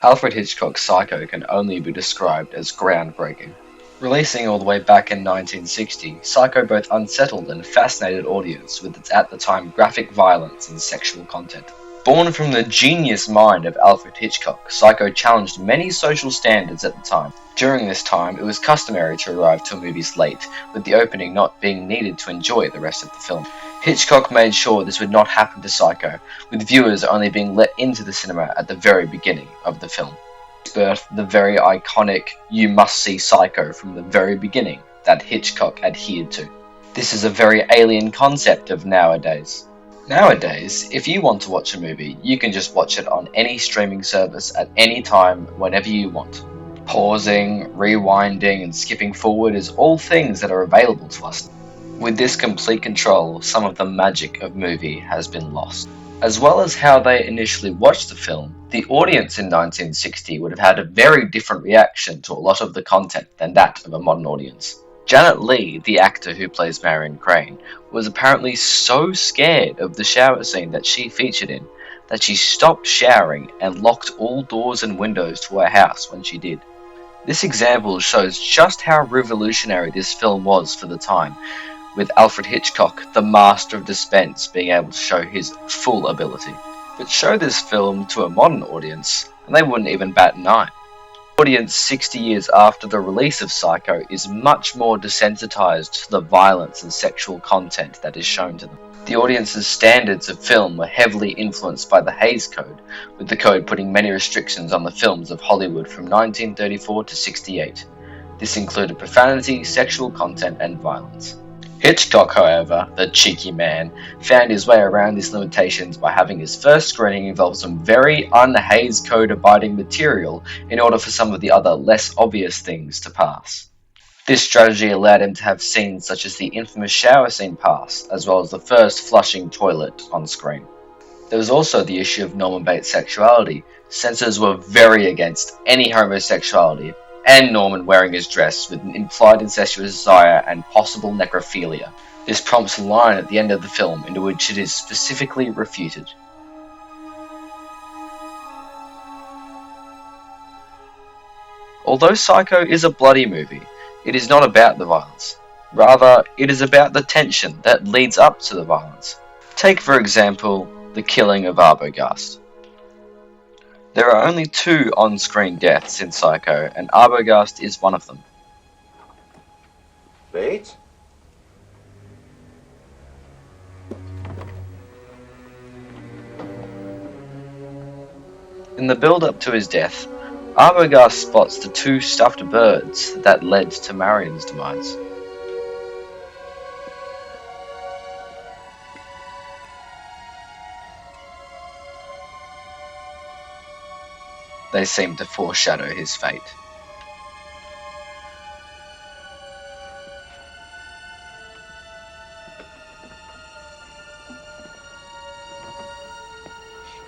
Alfred Hitchcock's Psycho can only be described as groundbreaking. Releasing all the way back in 1960, Psycho both unsettled and fascinated audience with its at the time graphic violence and sexual content. Born from the genius mind of Alfred Hitchcock, Psycho challenged many social standards at the time. During this time, it was customary to arrive to movies late, with the opening not being needed to enjoy the rest of the film. Hitchcock made sure this would not happen to Psycho, with viewers only being let into the cinema at the very beginning of the film. Birthed the very iconic "you must see Psycho" from the very beginning that Hitchcock adhered to. This is a very alien concept of nowadays. Nowadays, if you want to watch a movie, you can just watch it on any streaming service at any time, whenever you want. Pausing, rewinding, and skipping forward is all things that are available to us. With this complete control, some of the magic of movie has been lost. As well as how they initially watched the film, the audience in 1960 would have had a very different reaction to a lot of the content than that of a modern audience. Janet Leigh, the actor who plays Marion Crane, was apparently so scared of the shower scene that she featured in that she stopped showering and locked all doors and windows to her house when she did. This example shows just how revolutionary this film was for the time, with Alfred Hitchcock, the master of suspense, being able to show his full ability. But show this film to a modern audience, and they wouldn't even bat an eye. The audience 60 years after the release of Psycho is much more desensitized to the violence and sexual content that is shown to them. The audience's standards of film were heavily influenced by the Hays Code, with the code putting many restrictions on the films of Hollywood from 1934 to 68. This included profanity, sexual content, and violence. Hitchcock, however, the cheeky man, found his way around these limitations by having his first screening involve some very un-Hays Code abiding material in order for some of the other less obvious things to pass. This strategy allowed him to have scenes such as the infamous shower scene pass, as well as the first flushing toilet on screen. There was also the issue of Norman Bates' sexuality. Censors were very against any homosexuality, and Norman wearing his dress with an implied incestuous desire and possible necrophilia. This prompts a line at the end of the film in which it is specifically refuted. Although Psycho is a bloody movie, it is not about the violence. Rather, it is about the tension that leads up to the violence. Take, for example, the killing of Arbogast. There are only 2 on-screen deaths in Psycho, and Arbogast is one of them. Bates? In the build-up to his death, Arbogast spots the 2 stuffed birds that led to Marion's demise. They seem to foreshadow his fate.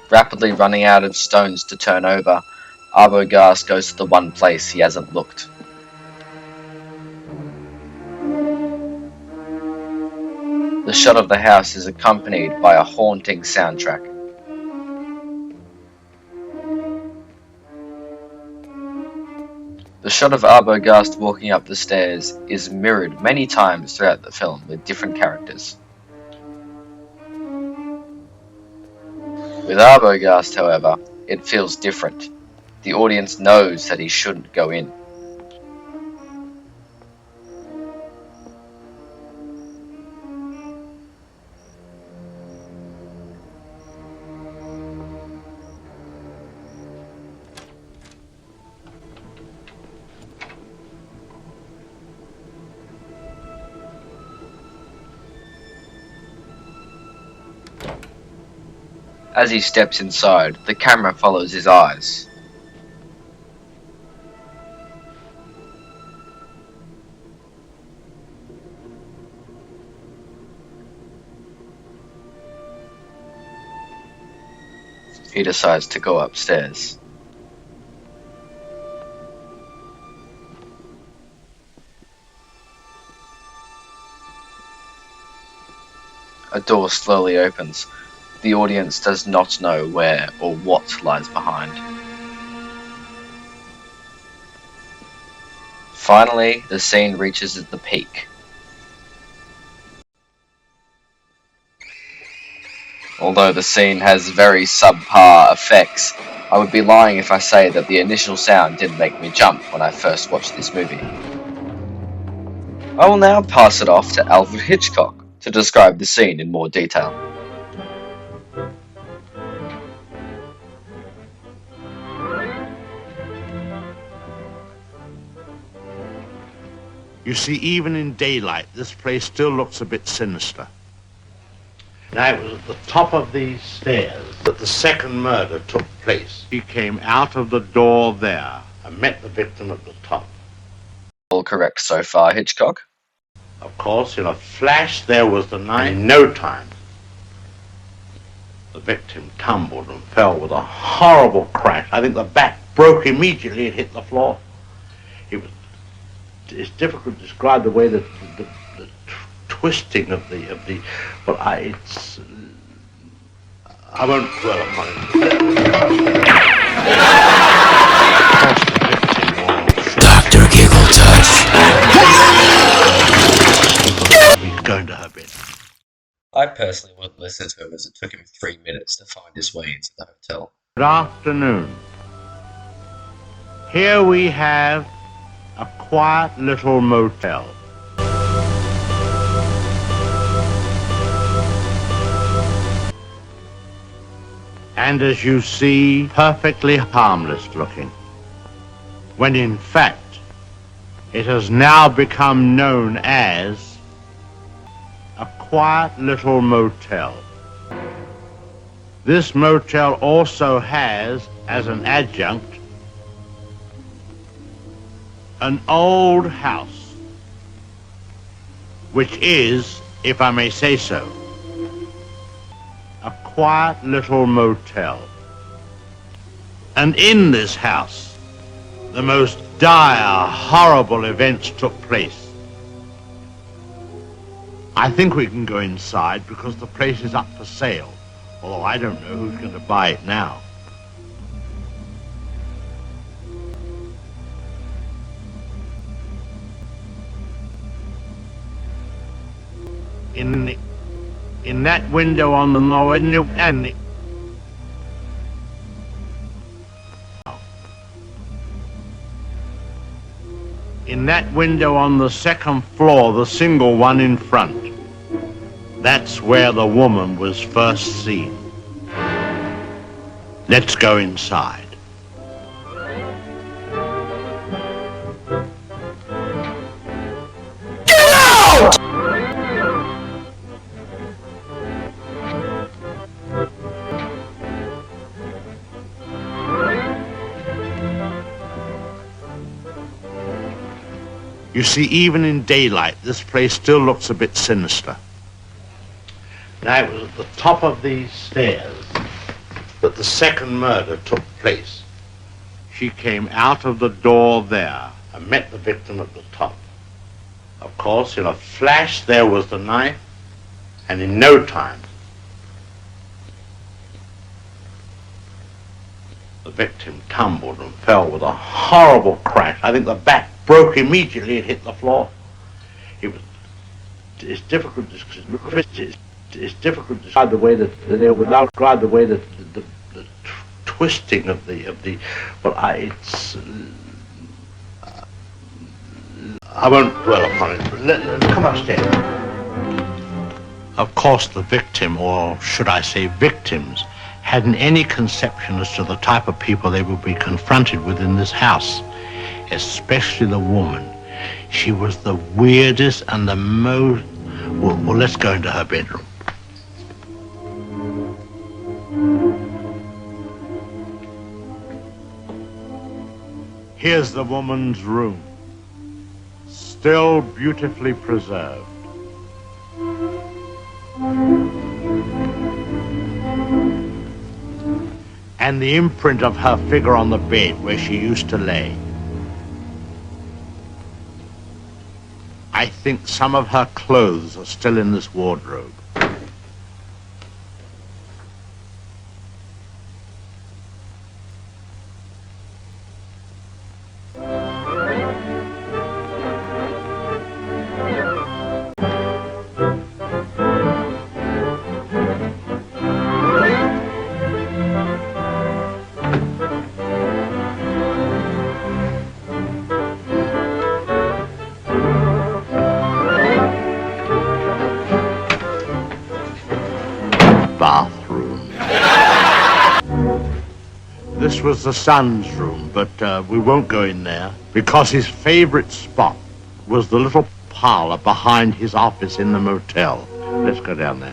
Rapidly running out of stones to turn over, Arbogast goes to the one place he hasn't looked. The shot of the house is accompanied by a haunting soundtrack. The shot of Arbogast walking up the stairs is mirrored many times throughout the film with different characters. With Arbogast, however, it feels different. The audience knows that he shouldn't go in. As he steps inside, the camera follows his eyes. He decides to go upstairs. A door slowly opens. The audience does not know where or what lies behind. Finally, the scene reaches the peak. Although the scene has very subpar effects, I would be lying if I say that the initial sound didn't make me jump when I first watched this movie. I will now pass it off to Alfred Hitchcock to describe the scene in more detail. You see, even in daylight, this place still looks a bit sinister. Now, it was at the top of these stairs that the second murder took place. He came out of the door there and met the victim at the top. All correct so far, Hitchcock? Of course, in a flash, there was the knife. In no time, the victim tumbled and fell with a horrible crash. I think the back broke immediately. It hit the floor. It's difficult to describe the way that the twisting of the. Well, I won't dwell upon it. Dr. Giggle Touch. He's going to her bed. I personally wouldn't listen to him as it took him 3 minutes to find his way into the hotel. Good afternoon. Here we have a quiet little motel. And as you see, perfectly harmless looking. When in fact, it has now become known as a quiet little motel. This motel also has, as an adjunct, an old house, which is, if I may say so, a quiet little motel. And in this house, the most dire, horrible events took place. I think we can go inside because the place is up for sale, although I don't know who's going to buy it now. In that window on the lower and in that window on the second floor, the single one in front, that's where the woman was first seen. Let's go inside. You see, even in daylight, this place still looks a bit sinister. Now, it was at the top of these stairs that the second murder took place. She came out of the door there and met the victim at the top. Of course, in a flash, there was the knife, and in no time, the victim tumbled and fell with a horrible crash. I think the back broke immediately. It hit the floor. It's difficult to describe the way that they would not describe the way that the twisting of the. Well, I won't dwell upon it. Come upstairs. Of course, the victim, or should I say victims, hadn't any conception as to the type of people they would be confronted with in this house, especially the woman. She was the weirdest and the most... Well, let's go into her bedroom. Here's the woman's room, still beautifully preserved. And the imprint of her figure on the bed where she used to lay. I think some of her clothes are still in this wardrobe. this was the son's room, but we won't go in there because his favorite spot was the little parlor behind his office in the motel. Let's go down there.